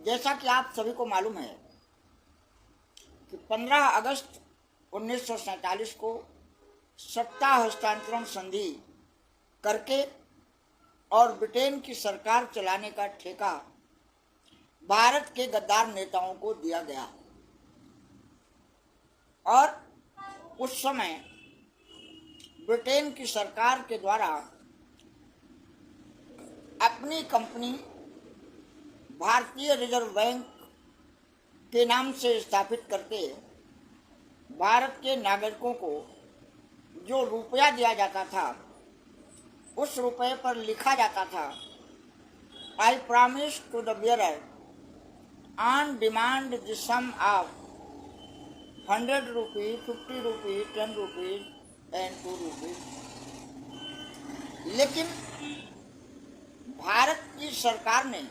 जैसा कि आप सभी को मालूम है कि 15 अगस्त 1947 को सत्ता हस्तांतरण संधि करके और ब्रिटेन की सरकार चलाने का ठेका भारत के गद्दार नेताओं को दिया गया और उस समय ब्रिटेन की सरकार के द्वारा अपनी कंपनी भारतीय रिजर्व बैंक के नाम से स्थापित करके भारत के नागरिकों को जो रुपया दिया जाता था उस रुपये पर लिखा जाता था, I promise to the bearer on demand the sum of 100 rupees, 50 rupees, 10 rupees and 2 rupees. लेकिन भारत की सरकार ने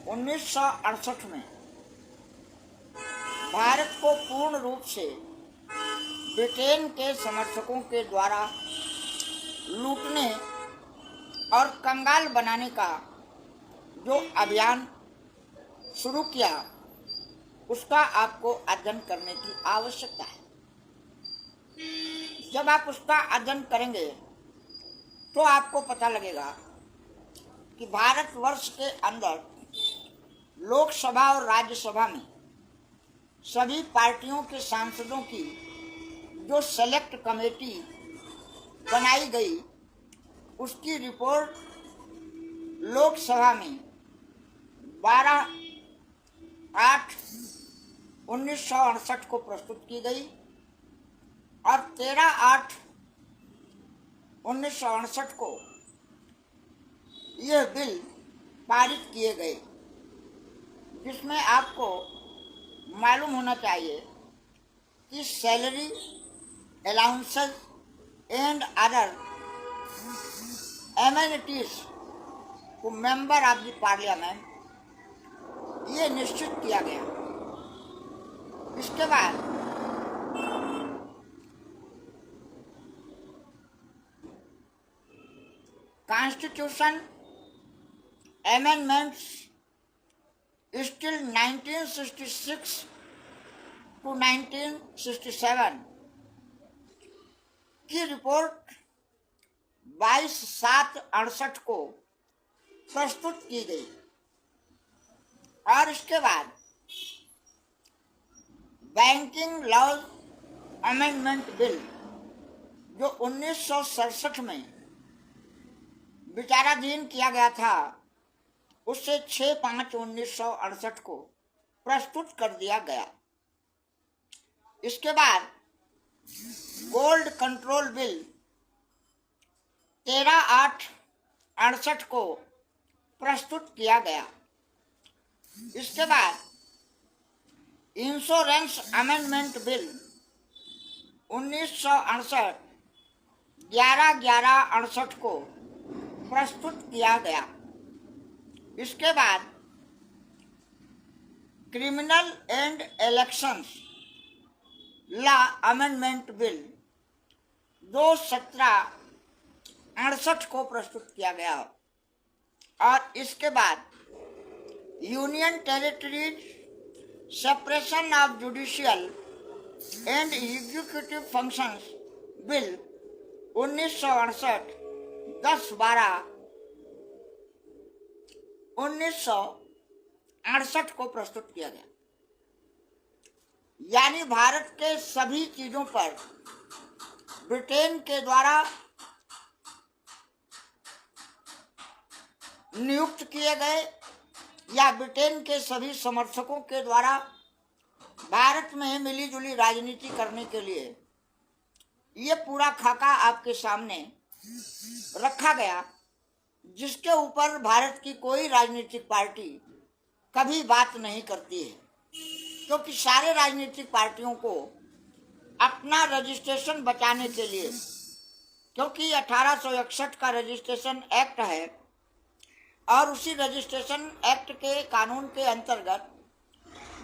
1968 में भारत को पूर्ण रूप से ब्रिटेन के समर्थकों के द्वारा लूटने और कंगाल बनाने का जो अभियान शुरू किया उसका आपको अध्ययन करने की आवश्यकता है। जब आप उसका अध्ययन करेंगे तो आपको पता लगेगा कि भारतवर्ष के अंदर लोकसभा और राज्यसभा में सभी पार्टियों के सांसदों की जो सेलेक्ट कमेटी बनाई गई उसकी रिपोर्ट लोकसभा में 12/8/1968 को प्रस्तुत की गई और 13/8/1968 को यह बिल पारित किए गए, जिसमें आपको मालूम होना चाहिए कि salary allowances and other amenities to member of the parliament ये निश्चित किया गया। इसके बाद कॉन्स्टिट्यूशन अमेंडमेंट्स स्टिल 1966 to 1967 की रिपोर्ट 22/7/68 को प्रस्तुत की गई और इसके बाद बैंकिंग लॉज अमेंडमेंट बिल जो 1967 में विचाराधीन किया गया था उससे 6/5/1968 को प्रस्तुत कर दिया गया। इसके बाद गोल्ड कंट्रोल बिल 13/8/68 को प्रस्तुत किया गया। इसके बाद इंश्योरेंस अमेंडमेंट बिल 1968 11/11/68 को प्रस्तुत किया गया। इसके बाद criminal and elections law amendment bill 2/17/68 को प्रस्तुत किया गया और इसके बाद union territories separation of judicial and executive functions bill 1968 10/12/1968 को प्रस्तुत किया गया। यानी भारत के सभी चीजों पर ब्रिटेन के द्वारा नियुक्त किए गए या ब्रिटेन के सभी समर्थकों के द्वारा भारत में मिली जुली राजनीति करने के लिए ये पूरा खाका आपके सामने रखा गया, जिसके ऊपर भारत की कोई राजनीतिक पार्टी कभी बात नहीं करती है, क्योंकि सारे राजनीतिक पार्टियों को अपना रजिस्ट्रेशन बचाने के लिए, क्योंकि 1861 का रजिस्ट्रेशन एक्ट है और उसी रजिस्ट्रेशन एक्ट के कानून के अंतर्गत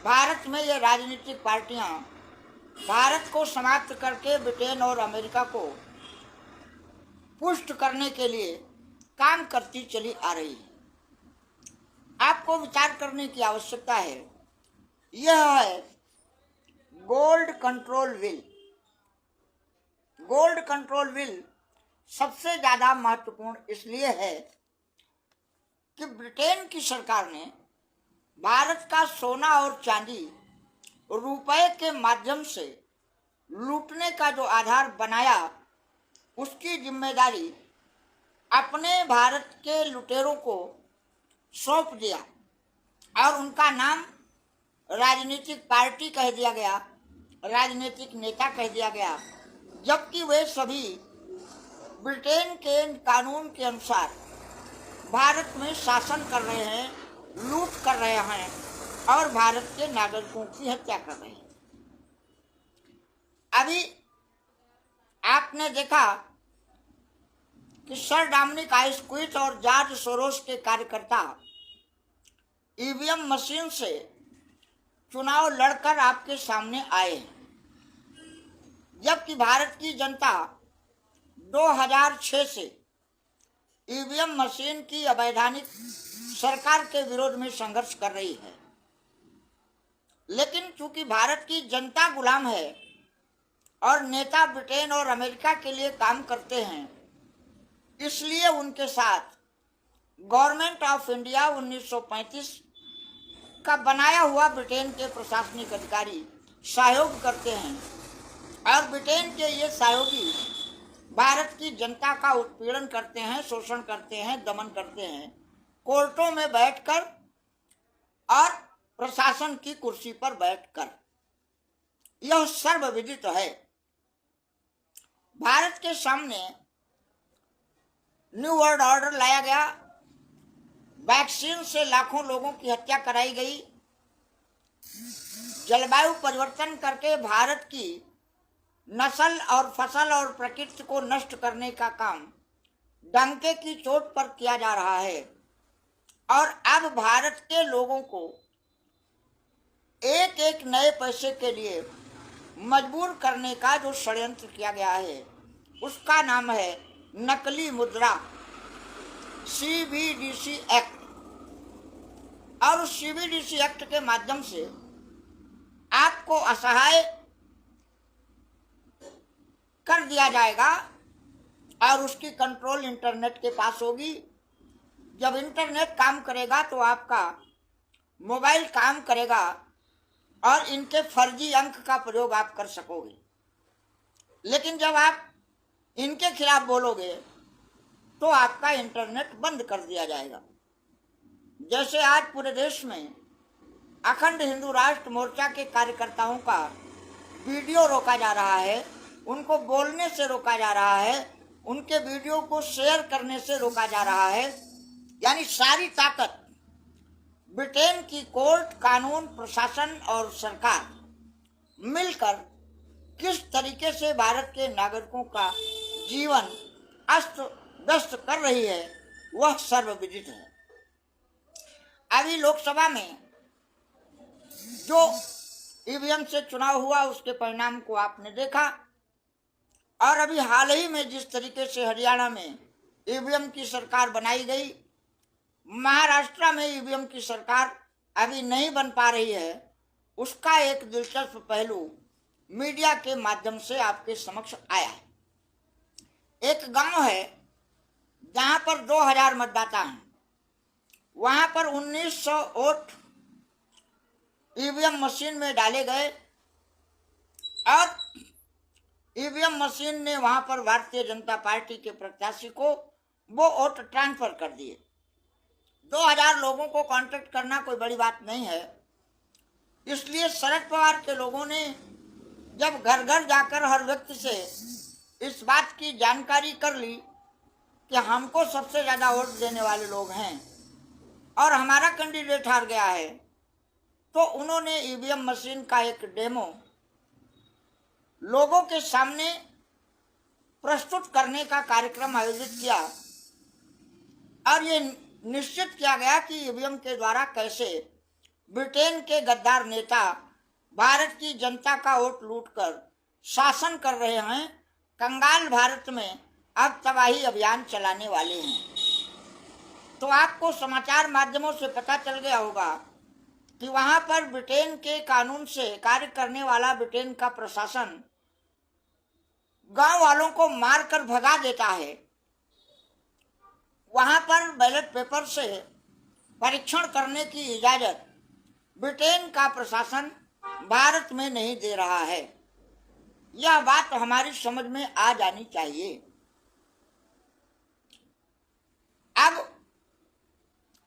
भारत में ये राजनीतिक पार्टियां भारत को समाप्त करके ब्रिटेन और अमेरिका को पुष्ट करने के लिए काम करती चली आ रही है। आपको विचार करने की आवश्यकता है। यह है gold control bill. Gold control bill सबसे ज्यादा महत्वपूर्ण इसलिए है कि ब्रिटेन की सरकार ने भारत का सोना और चांदी रुपए के माध्यम से लूटने का जो आधार बनाया, उसकी जिम्मेदारी अपने भारत के लुटेरों को सौंप दिया और उनका नाम राजनीतिक पार्टी कह दिया गया, राजनीतिक नेता कह दिया गया, जबकि वे सभी ब्रिटेन के कानून के अनुसार भारत में शासन कर रहे हैं, लूट कर रहे हैं और भारत के नागरिकों की हत्या कर रहे हैं। अभी आपने देखा कि सर डोमिनिक आइसक्विथ और जॉर्ज सोरोस के कार्यकर्ता ईवीएम मशीन से चुनाव लड़कर आपके सामने आए हैं, जबकि भारत की जनता 2006 से ईवीएम मशीन की अवैधानिक सरकार के विरोध में संघर्ष कर रही है। लेकिन चूंकि भारत की जनता गुलाम है और नेता ब्रिटेन और अमेरिका के लिए काम करते हैं, इसलिए उनके साथ गवर्नमेंट ऑफ इंडिया 1935 का बनाया हुआ ब्रिटेन के प्रशासनिक अधिकारी सहयोग करते हैं और ब्रिटेन के ये सहयोगी भारत की जनता का उत्पीड़न करते हैं, शोषण करते हैं, दमन करते हैं, कोर्टों में बैठकर और प्रशासन की कुर्सी पर बैठकर। यह सर्वविदित है। भारत के सामने न्यू वर्ल्ड ऑर्डर लाया गया, वैक्सीन से लाखों लोगों की हत्या कराई गई, जलवायु परिवर्तन करके भारत की नस्ल और फसल और प्रकृति को नष्ट करने का काम डंके की चोट पर किया जा रहा है। और अब भारत के लोगों को एक एक नए पैसे के लिए मजबूर करने का जो षड्यंत्र किया गया है, उसका नाम है नकली मुद्रा, CBDC एक्ट। और उस CBDC एक्ट के माध्यम से आपको असहाय कर दिया जाएगा और उसकी कंट्रोल इंटरनेट के पास होगी। जब इंटरनेट काम करेगा तो आपका मोबाइल काम करेगा और इनके फर्जी अंक का प्रयोग आप कर सकोगे। लेकिन जब आप इनके खिलाफ बोलोगे तो आपका इंटरनेट बंद कर दिया जाएगा। जैसे आज पूरे देश में अखंड हिंदू राष्ट्र मोर्चा के कार्यकर्ताओं का वीडियो रोका जा रहा है, उनको बोलने से रोका जा रहा है, उनके वीडियो को शेयर करने से रोका जा रहा है। यानी सारी ताकत ब्रिटेन की कोर्ट, कानून, प्रशासन और सरकार मिलकर किस तरीके से भारत के नागरिकों का जीवन अस्त व्यस्त कर रही है, वह सर्वविदित है। अभी लोकसभा में जो ईवीएम से चुनाव हुआ, उसके परिणाम को आपने देखा। और अभी हाल ही में जिस तरीके से हरियाणा में ईवीएम की सरकार बनाई गई, महाराष्ट्र में ईवीएम की सरकार अभी नहीं बन पा रही है, उसका एक दिलचस्प पहलू मीडिया के माध्यम से आपके समक्ष आया है। एक गांव है जहां पर 2000 मतदाता हैं, वहां पर 1900 वोट ईवीएम मशीन में डाले गए और ईवीएम मशीन ने वहां पर भारतीय जनता पार्टी के प्रत्याशी को वो वोट ट्रांसफर कर दिए। 2000 लोगों को कांटेक्ट करना कोई बड़ी बात नहीं है। इसलिए शरद पवार के लोगों ने जब घर घर जाकर हर व्यक्ति से इस बात की जानकारी कर ली कि हमको सबसे ज़्यादा वोट देने वाले लोग हैं और हमारा कैंडिडेट हार गया है, तो उन्होंने ईवीएम मशीन का एक डेमो लोगों के सामने प्रस्तुत करने का कार्यक्रम आयोजित किया और ये निश्चित किया गया कि ईवीएम के द्वारा कैसे ब्रिटेन के गद्दार नेता भारत की जनता का वोट लूटकर शासन कर रहे हैं, कंगाल भारत में अब तबाही अभियान चलाने वाले हैं। तो आपको समाचार माध्यमों से पता चल गया होगा कि वहां पर ब्रिटेन के कानून से कार्य करने वाला ब्रिटेन का प्रशासन गांव वालों को मारकर भगा देता है। वहां पर बैलेट पेपर से परीक्षण करने की इजाजत ब्रिटेन का प्रशासन भारत में नहीं दे रहा है। यह बात हमारी समझ में आ जानी चाहिए। अब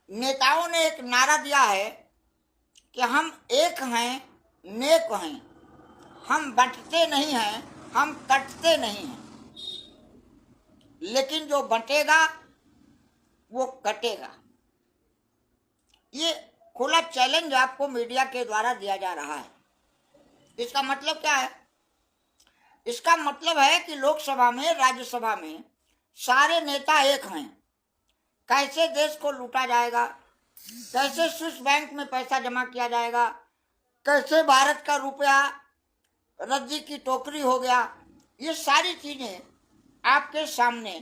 नेताओं ने एक नारा दिया है कि हम एक हैं, नेक हैं, हम बंटते नहीं हैं, हम कटते नहीं हैं, लेकिन जो बंटेगा वो कटेगा। ये खुला चैलेंज आपको मीडिया के द्वारा दिया जा रहा है। इसका मतलब क्या है? इसका मतलब है कि लोकसभा में, राज्यसभा में सारे नेता एक हैं। कैसे देश को लूटा जाएगा, कैसे स्विस बैंक में पैसा जमा किया जाएगा, कैसे भारत का रुपया रद्दी की टोकरी हो गया, ये सारी चीजें आपके सामने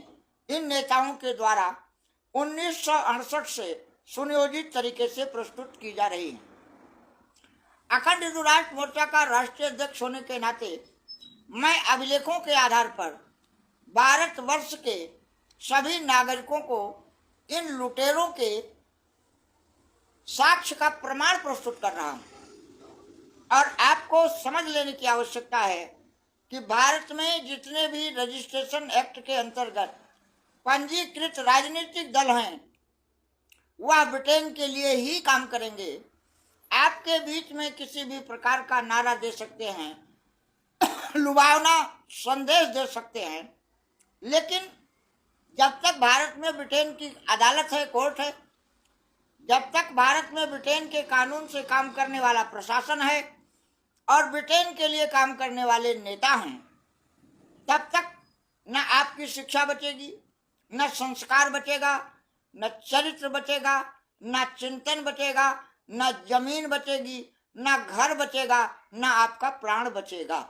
इन नेताओं के द्वारा 1968 से सुनियोजित तरीके से प्रस्तुत की जा रही है। अखंड हिंदू राष्ट्र मोर्चा का राष्ट्रीय अध्यक्ष होने के नाते मैं अभिलेखों के आधार पर भारतवर्ष के सभी नागरिकों को इन लुटेरों के साक्ष्य का प्रमाण प्रस्तुत कर रहा हूं। और आपको समझ लेने की आवश्यकता है कि भारत में जितने भी रजिस्ट्रेशन एक्ट के अंतर्गत पंजीकृत राजनीतिक दल हैं वह ब्रिटेन के लिए ही काम करेंगे। आपके बीच में किसी भी प्रकार का नारा दे सकते हैं, लुभावना संदेश दे सकते हैं, लेकिन जब तक भारत में ब्रिटेन की अदालत है, कोर्ट है, जब तक भारत में ब्रिटेन के कानून से काम करने वाला प्रशासन है और ब्रिटेन के लिए काम करने वाले नेता हैं, तब तक न आपकी शिक्षा बचेगी, न संस्कार बचेगा, न चरित्र बचेगा, न चिंतन बचेगा, न जमीन बचेगी, न घर बचेगा, न आपका प्राण बचेगा।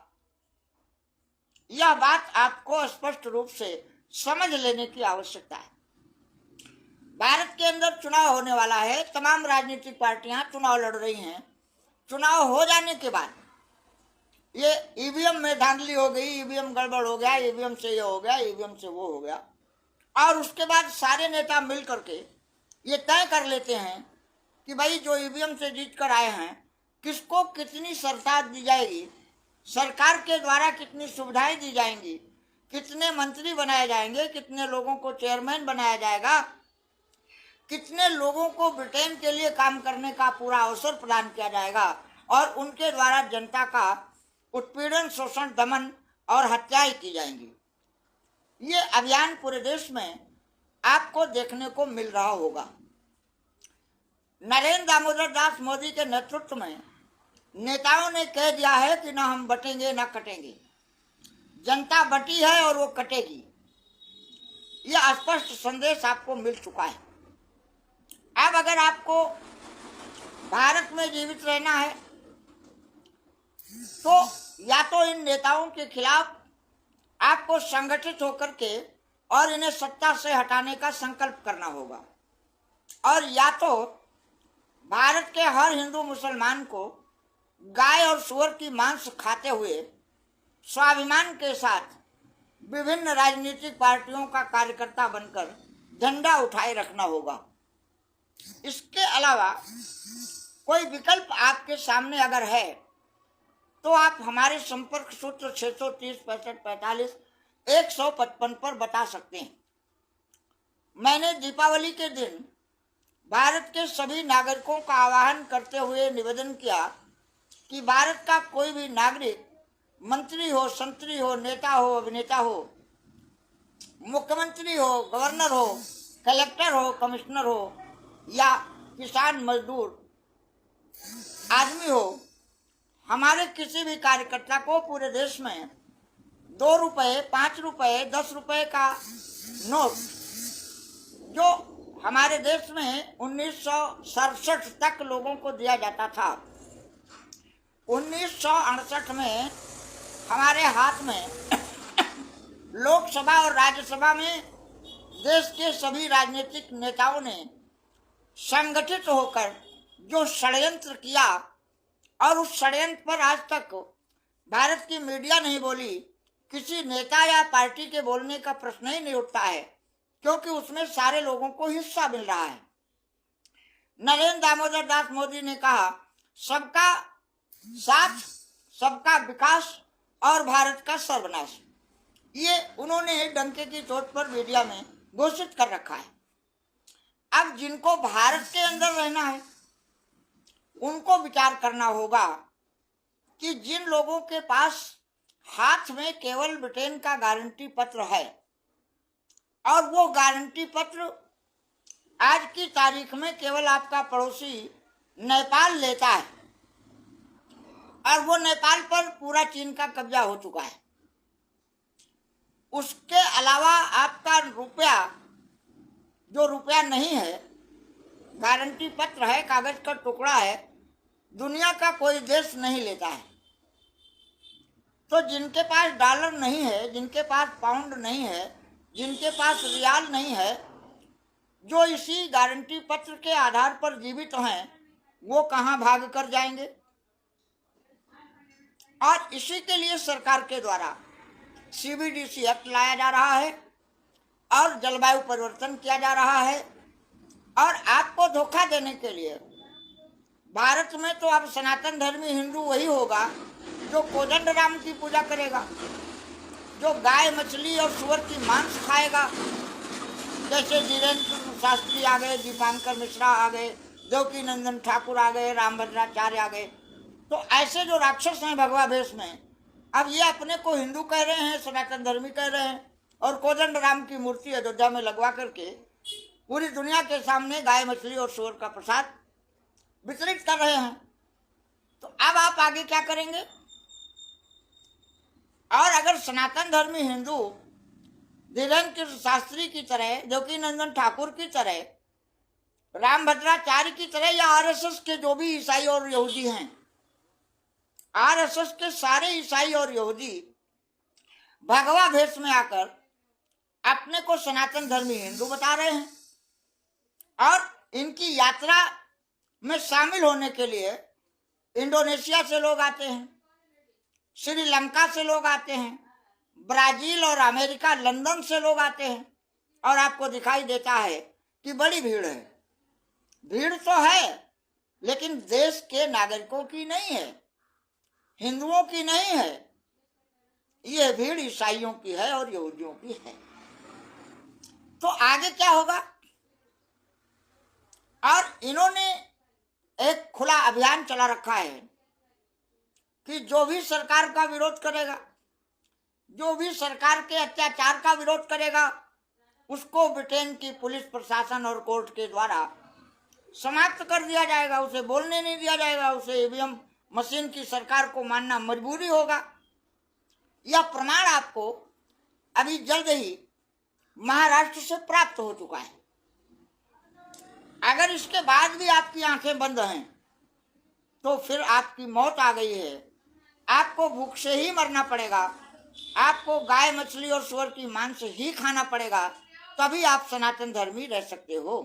यह बात आपको स्पष्ट रूप से समझ लेने की आवश्यकता है। भारत के अंदर चुनाव होने वाला है, तमाम राजनीतिक पार्टियां चुनाव लड़ रही हैं। चुनाव हो जाने के बाद ये ईवीएम में धांधली हो गई, ईवीएम गड़बड़ हो गया, ईवीएम से ये हो गया, ईवीएम से वो हो गया, और उसके बाद सारे नेता मिल करके ये तय कर लेते हैं कि भाई जो ईवीएम से जीत कर आए हैं किसको कितनी सरकार दी जाएगी, सरकार के द्वारा कितनी सुविधाएं दी जाएंगी, कितने मंत्री बनाए जाएंगे, कितने लोगों को चेयरमैन बनाया जाएगा, कितने लोगों को ब्रिटेन के लिए काम करने का पूरा अवसर प्रदान किया जाएगा और उनके द्वारा जनता का उत्पीड़न, शोषण, दमन और हत्याएं की जाएंगी। ये अभियान पूरे देश में आपको देखने को मिल रहा होगा। नरेंद्र दामोदर दास मोदी के नेतृत्व में नेताओं ने कह दिया है कि ना हम बटेंगे ना कटेंगे। जनता बटी है और वो कटेगी। यह स्पष्ट संदेश आपको मिल चुका है। अब अगर आपको भारत में जीवित रहना है तो या तो इन नेताओं के खिलाफ आपको संगठित होकर के और इन्हें सत्ता से हटाने का संकल्प करना होगा, और या तो भारत के हर हिंदू मुसलमान को गाय और सूअर की मांस खाते हुए स्वाभिमान के साथ विभिन्न राजनीतिक पार्टियों का कार्यकर्ता बनकर झंडा उठाए रखना होगा। इसके अलावा कोई विकल्प आपके सामने अगर है तो आप हमारे संपर्क सूत्र 630 65 45 155 पर बता सकते हैं। मैंने दीपावली के दिन भारत के सभी नागरिकों का आह्वान करते हुए निवेदन किया कि भारत का कोई भी नागरिक, मंत्री हो, संतरी हो, नेता हो, अभिनेता हो, मुख्यमंत्री हो, गवर्नर हो, कलेक्टर हो, कमिश्नर हो या किसान, मजदूर आदमी हो, हमारे किसी भी कार्यकर्ता को पूरे देश में 2 रुपए, 5 रुपए, 10 रुपए का नोट जो हमारे देश में 1967 तक लोगों को दिया जाता था, 1968 में हमारे हाथ में लोकसभा और राज्यसभा में देश के सभी राजनीतिक नेताओं ने संगठित होकर जो षड्यंत्र किया, और उस षड्यंत्र पर आज तक भारत की मीडिया नहीं बोली, किसी नेता या पार्टी के बोलने का प्रश्न ही नहीं उठता है, क्योंकि उसमें सारे लोगों को हिस्सा मिल रहा है। नरेंद्र दामोदर दास मोदी ने कहा, सबका साथ, सबका विकास और भारत का सर्वनाश। ये उन्होंने डंके की चोट पर मीडिया में घोषित कर रखा है। अब जिनको भारत के अंदर रहना है उनको विचार करना होगा कि जिन लोगों के पास हाथ में केवल ब्रिटेन का गारंटी पत्र है, और वो गारंटी पत्र आज की तारीख में केवल आपका पड़ोसी नेपाल लेता है, और वो नेपाल पर पूरा चीन का कब्जा हो चुका है। उसके अलावा आपका रुपया, जो रुपया नहीं है, गारंटी पत्र है, कागज का टुकड़ा है, दुनिया का कोई देश नहीं लेता है। तो जिनके पास डॉलर नहीं है, जिनके पास पाउंड नहीं है, जिनके पास रियाल नहीं है, जो इसी गारंटी पत्र के आधार पर जीवित हैं, वो कहाँ भाग कर जाएंगे। और इसी के लिए सरकार के द्वारा CBDC एक्ट लाया जा रहा है और जलवायु परिवर्तन किया जा रहा है। और आपको धोखा देने के लिए भारत में तो अब सनातन धर्मी हिंदू वही होगा जो कोदंड राम की पूजा करेगा, जो गाय मछली और सुअर की मांस खाएगा। जैसे धीरेन्द्र शास्त्री आ गए, दीपांकर मिश्रा आ गए, देवकी नंदन ठाकुर आ गए, रामभद्राचार्य आ गए। तो ऐसे जो राक्षस हैं भगवा भेष में, अब ये अपने को हिंदू कह रहे हैं, सनातन धर्मी कह रहे हैं, और कोदंड राम की मूर्ति अयोध्या में लगवा करके पूरी दुनिया के सामने गाय मछली और सूअर का प्रसाद वितरित कर रहे हैं। तो अब आप आगे क्या करेंगे? और अगर सनातन धर्मी हिंदू धीरेन्द्र शास्त्री की तरह, देवकी नंदन ठाकुर की तरह, रामभद्राचार्य की तरह, या RSS के जो भी ईसाई और यहूदी हैं, RSS के सारे ईसाई और यहूदी भगवा भेष में आकर अपने को सनातन धर्मी हिंदू बता रहे हैं, और इनकी यात्रा में शामिल होने के लिए इंडोनेशिया से लोग आते हैं, श्रीलंका से लोग आते हैं, ब्राजील और अमेरिका, लंदन से लोग आते हैं, और आपको दिखाई देता है कि बड़ी भीड़ है। भीड़ तो है, लेकिन देश के नागरिकों की नहीं है, हिंदुओं की नहीं है। यह भीड़ ईसाइयों की है और यहूदियों की है। तो आगे क्या होगा? और इन्होंने एक खुला अभियान चला रखा है कि जो भी सरकार का विरोध करेगा, जो भी सरकार के अत्याचार का विरोध करेगा, उसको ब्रिटेन की पुलिस प्रशासन और कोर्ट के द्वारा समाप्त कर दिया जाएगा, उसे बोलने नहीं दिया जाएगा, उसे EVM मशीन की सरकार को मानना मजबूरी होगा। यह प्रमाण आपको अभी जल्द ही महाराष्ट्र से प्राप्त हो चुका है। अगर इसके बाद भी आपकी आंखें बंद हैं तो फिर आपकी मौत आ गई है। आपको भूख से ही मरना पड़ेगा, आपको गाय मछली और सूअर की मांस ही खाना पड़ेगा, तभी आप सनातन धर्मी रह सकते हो।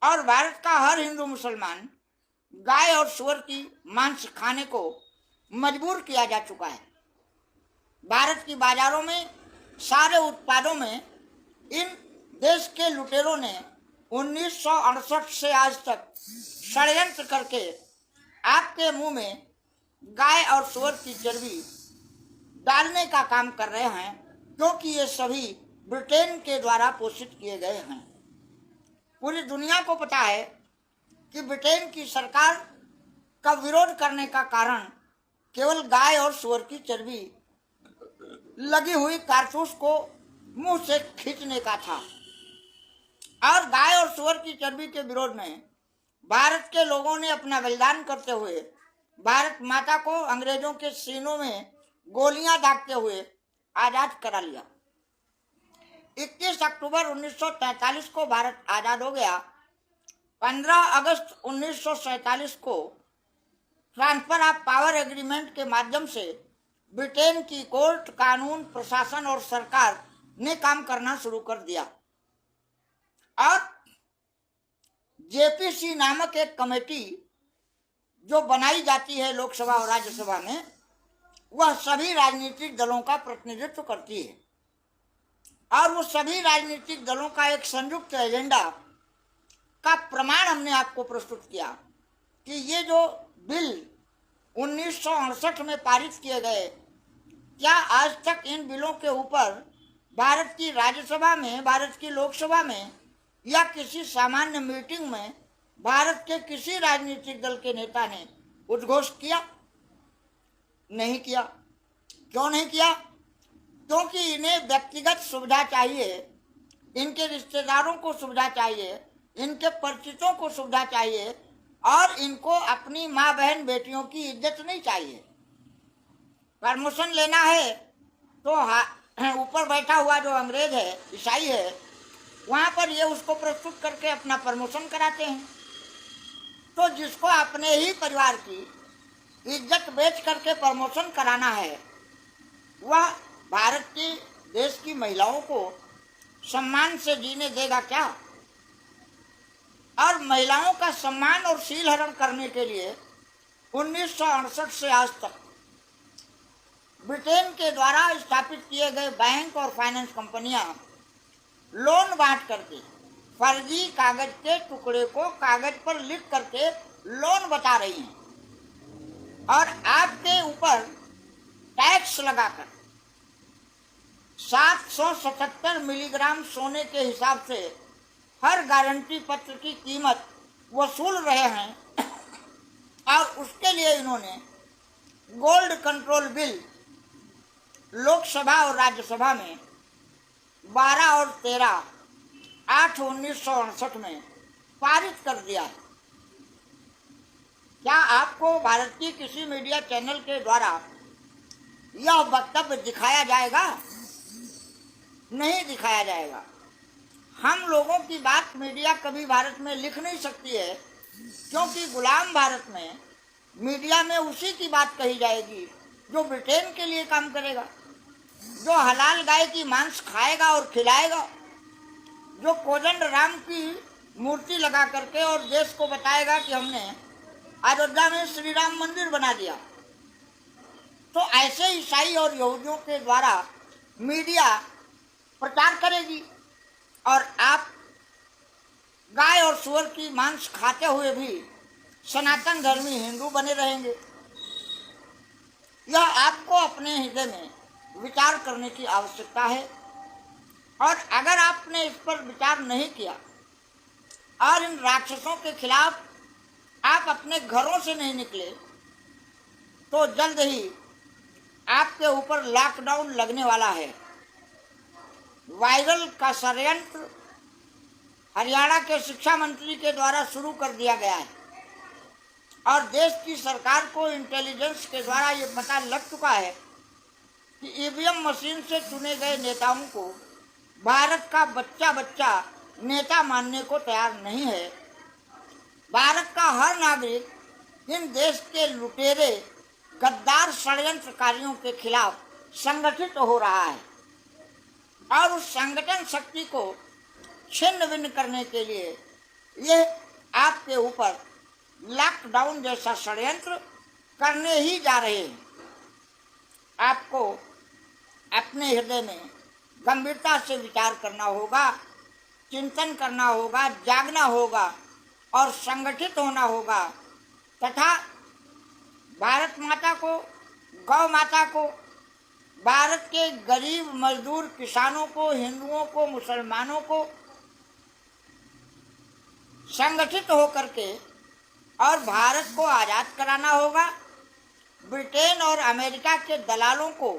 और भारत का हर हिंदू मुसलमान गाय और सूअर की मांस खाने को मजबूर किया जा चुका है। भारत की बाजारों में, सारे उत्पादों में इन देश के लुटेरों ने 1968 से आज तक षड्यंत्र करके आपके मुंह में गाय और सूअर की चर्बी डालने का काम कर रहे हैं, क्योंकि ये सभी ब्रिटेन के द्वारा पोषित किए गए हैं। पूरी दुनिया को पता है कि ब्रिटेन की सरकार का विरोध करने का कारण केवल गाय और सूअर की चर्बी लगी हुई कारतूस को मुंह से खींचने का था। और गाय और सूअर की चर्बी के विरोध में भारत के लोगों ने अपना बलिदान करते हुए भारत माता को अंग्रेजों के सीनों में गोलियां दागते हुए आजाद करा लिया। 21 अक्टूबर 1943 को भारत आजाद हो गया। 15 अगस्त 1947 को ट्रांसफर ऑफ पावर एग्रीमेंट के माध्यम से ब्रिटेन की कोर्ट, कानून, प्रशासन और सरकार ने काम करना शुरू कर दिया। और जेपीसी नामक एक कमेटी जो बनाई जाती है लोकसभा और राज्यसभा में, वह सभी राजनीतिक दलों का प्रतिनिधित्व करती है और वो सभी राजनीतिक दलों का एक संयुक्त एजेंडा का प्रमाण हमने आपको प्रस्तुत किया कि ये जो बिल 1968 में पारित किए गए, क्या आज तक इन बिलों के ऊपर भारत की राज्यसभा में, भारत की लोकसभा में या किसी सामान्य मीटिंग में भारत के किसी राजनीतिक दल के नेता ने उद्घोष किया? नहीं किया। क्यों नहीं किया? क्योंकि इन्हें व्यक्तिगत सुविधा चाहिए, इनके रिश्तेदारों को सुविधा चाहिए, इनके परिचितों को सुविधा चाहिए और इनको अपनी माँ बहन बेटियों की इज्जत नहीं चाहिए। प्रमोशन लेना है तो ऊपर बैठा हुआ जो अंग्रेज है, ईसाई है, वहाँ पर ये उसको प्रस्तुत करके अपना प्रमोशन कराते हैं। तो जिसको अपने ही परिवार की इज्जत बेच करके प्रमोशन कराना है, वह भारत की देश की महिलाओं को सम्मान से जीने देगा क्या? और महिलाओं का सम्मान और शील हरण करने के लिए 1968 से आज तक ब्रिटेन के द्वारा स्थापित किए गए बैंक और फाइनेंस कंपनियां लोन बांट करके फर्जी कागज के टुकड़े को कागज पर लिख करके लोन बता रही हैं और आपके ऊपर टैक्स लगाकर 777 मिलीग्राम सोने के हिसाब से हर गारंटी पत्र की कीमत वसूल रहे हैं और उसके लिए इन्होंने गोल्ड कंट्रोल बिल लोकसभा और राज्यसभा में 12 और 13 8 1968 में पारित कर दिया है। क्या आपको भारत की किसी मीडिया चैनल के द्वारा यह वक्तव्य दिखाया जाएगा? नहीं दिखाया जाएगा। हम लोगों की बात मीडिया कभी भारत में लिख नहीं सकती है, क्योंकि गुलाम भारत में मीडिया में उसी की बात कही जाएगी जो ब्रिटेन के लिए काम करेगा, जो हलाल गाय की मांस खाएगा और खिलाएगा, जो कोदंड राम की मूर्ति लगा करके और देश को बताएगा कि हमने अयोध्या में श्री राम मंदिर बना दिया। तो ऐसे ईसाई और यहूदियों के द्वारा मीडिया प्रचार करेगी और आप गाय और सुअर की मांस खाते हुए भी सनातन धर्मी हिंदू बने रहेंगे। यह आपको अपने हृदय में विचार करने की आवश्यकता है और अगर आपने इस पर विचार नहीं किया और इन राक्षसों के खिलाफ आप अपने घरों से नहीं निकले, तो जल्द ही आपके ऊपर लॉकडाउन लगने वाला है। वायरल का षड्यंत्र हरियाणा के शिक्षा मंत्री के द्वारा शुरू कर दिया गया है और देश की सरकार को इंटेलिजेंस के द्वारा ये पता लग चुका है कि ईवीएम मशीन से चुने गए नेताओं को भारत का बच्चा बच्चा नेता मानने को तैयार नहीं है। भारत का हर नागरिक इन देश के लुटेरे गद्दार षड्यंत्रकारियों के खिलाफ संगठित हो रहा है और उस संगठन शक्ति को छिन्न भिन्न करने के लिए ये आपके ऊपर लॉकडाउन जैसा षड्यंत्र करने ही जा रहे हैं। आपको अपने हृदय में गंभीरता से विचार करना होगा, चिंतन करना होगा, जागना होगा और संगठित होना होगा तथा भारत माता को, गौ माता को, भारत के गरीब मजदूर किसानों को, हिंदुओं को, मुसलमानों को संगठित होकर के और भारत को आज़ाद कराना होगा। ब्रिटेन और अमेरिका के दलालों को,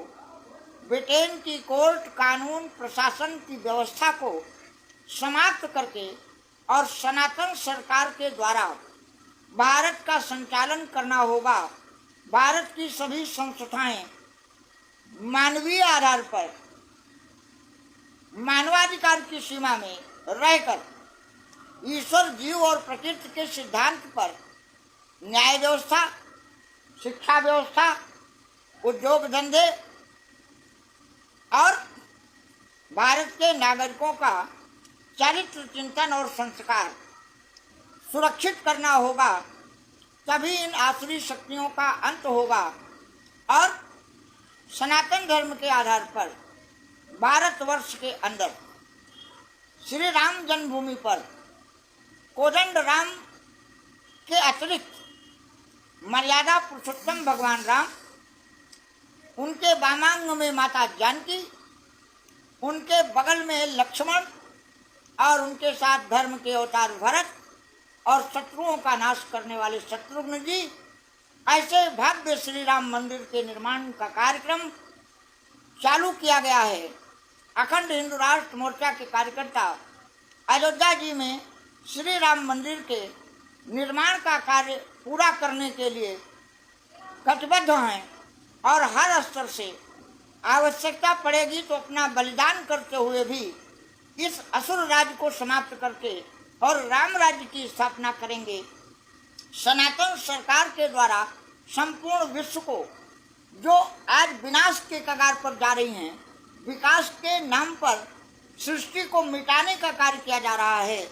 ब्रिटेन की कोर्ट, कानून, प्रशासन की व्यवस्था को समाप्त करके और सनातन सरकार के द्वारा भारत का संचालन करना होगा। भारत की सभी संस्थाएं मानवीय आधार पर, मानवाधिकार की सीमा में रहकर ईश्वर, जीव और प्रकृति के सिद्धांत पर न्याय व्यवस्था, शिक्षा व्यवस्था, उद्योग धंधे और भारत के नागरिकों का चरित्र चिंतन और संस्कार सुरक्षित करना होगा, तभी इन आसुरी शक्तियों का अंत होगा और सनातन धर्म के आधार पर भारतवर्ष के अंदर श्री राम जन्मभूमि पर कोदंड राम के अतिरिक्त मर्यादा पुरुषोत्तम भगवान राम, उनके वामांग में माता जानकी, उनके बगल में लक्ष्मण और उनके साथ धर्म के अवतार भरत और शत्रुओं का नाश करने वाले शत्रुघ्न जी, ऐसे भव्य श्री राम मंदिर के निर्माण का कार्यक्रम चालू किया गया है। अखंड हिंदू राष्ट्र मोर्चा के कार्यकर्ता अयोध्या जी में श्री राम मंदिर के निर्माण का कार्य पूरा करने के लिए कटिबद्ध हैं और हर स्तर से आवश्यकता पड़ेगी तो अपना बलिदान करते हुए भी इस असुर राज्य को समाप्त करके और राम राज्य की स्थापना करेंगे। सनातन सरकार के द्वारा संपूर्ण विश्व को जो आज विनाश के कगार पर जा रही हैं, विकास के नाम पर सृष्टि को मिटाने का कार्य किया जा रहा है,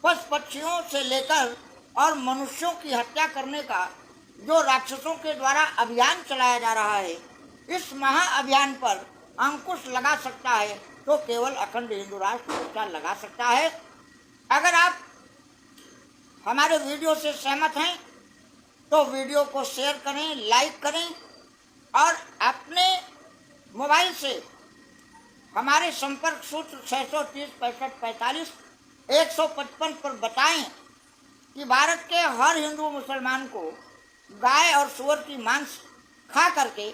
पशु पक्षियों से लेकर और मनुष्यों की हत्या करने का जो राक्षसों के द्वारा अभियान चलाया जा रहा है, इस महाअभियान पर अंकुश लगा सकता है तो केवल अखंड हिंदू राष्ट्र मोर्चा लगा सकता है। अगर आप हमारे वीडियो से सहमत हैं तो वीडियो को शेयर करें, लाइक करें और अपने मोबाइल से हमारे संपर्क सूत्र 630 65 45 155 पर बताएं कि भारत के हर हिंदू मुसलमान को गाय और सूअर की मांस खा करके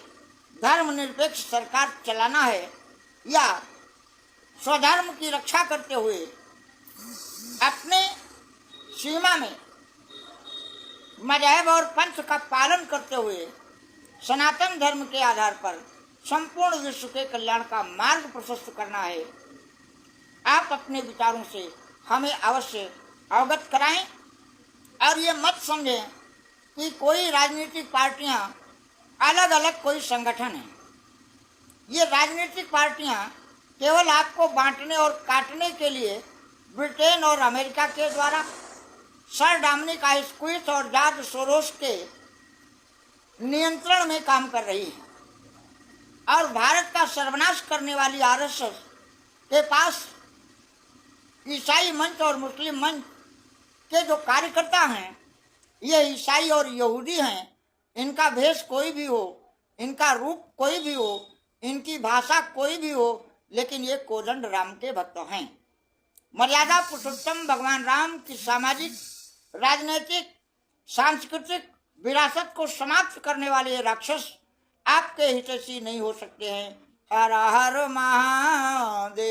धर्मनिरपेक्ष सरकार चलाना है या स्वधर्म की रक्षा करते हुए अपने सीमा में मजहब और पंथ का पालन करते हुए सनातन धर्म के आधार पर संपूर्ण विश्व के कल्याण का मार्ग प्रशस्त करना है। आप अपने विचारों से हमें अवश्य अवगत कराएं और ये मत समझें कि कोई राजनीतिक पार्टियां अलग अलग कोई संगठन है। ये राजनीतिक पार्टियां केवल आपको बांटने और काटने के लिए ब्रिटेन और अमेरिका के द्वारा सर डोमिनिक आइसक्विथ और जॉर्ज सोरोस के नियंत्रण में काम कर रही है और भारत का सर्वनाश करने वाली आरएसएस के पास ईसाई मंच और मुस्लिम मंच के जो कार्यकर्ता हैं, ये ईसाई और यहूदी हैं। इनका भेष कोई भी हो, इनका रूप कोई भी हो, इनकी भाषा कोई भी हो, लेकिन ये कोदंड राम के भक्त हैं। मर्यादा पुरुषोत्तम भगवान राम की सामाजिक, राजनीतिक, सांस्कृतिक विरासत को समाप्त करने वाले राक्षस आपके हितैषी नहीं हो सकते हैं। हर हर महादेव।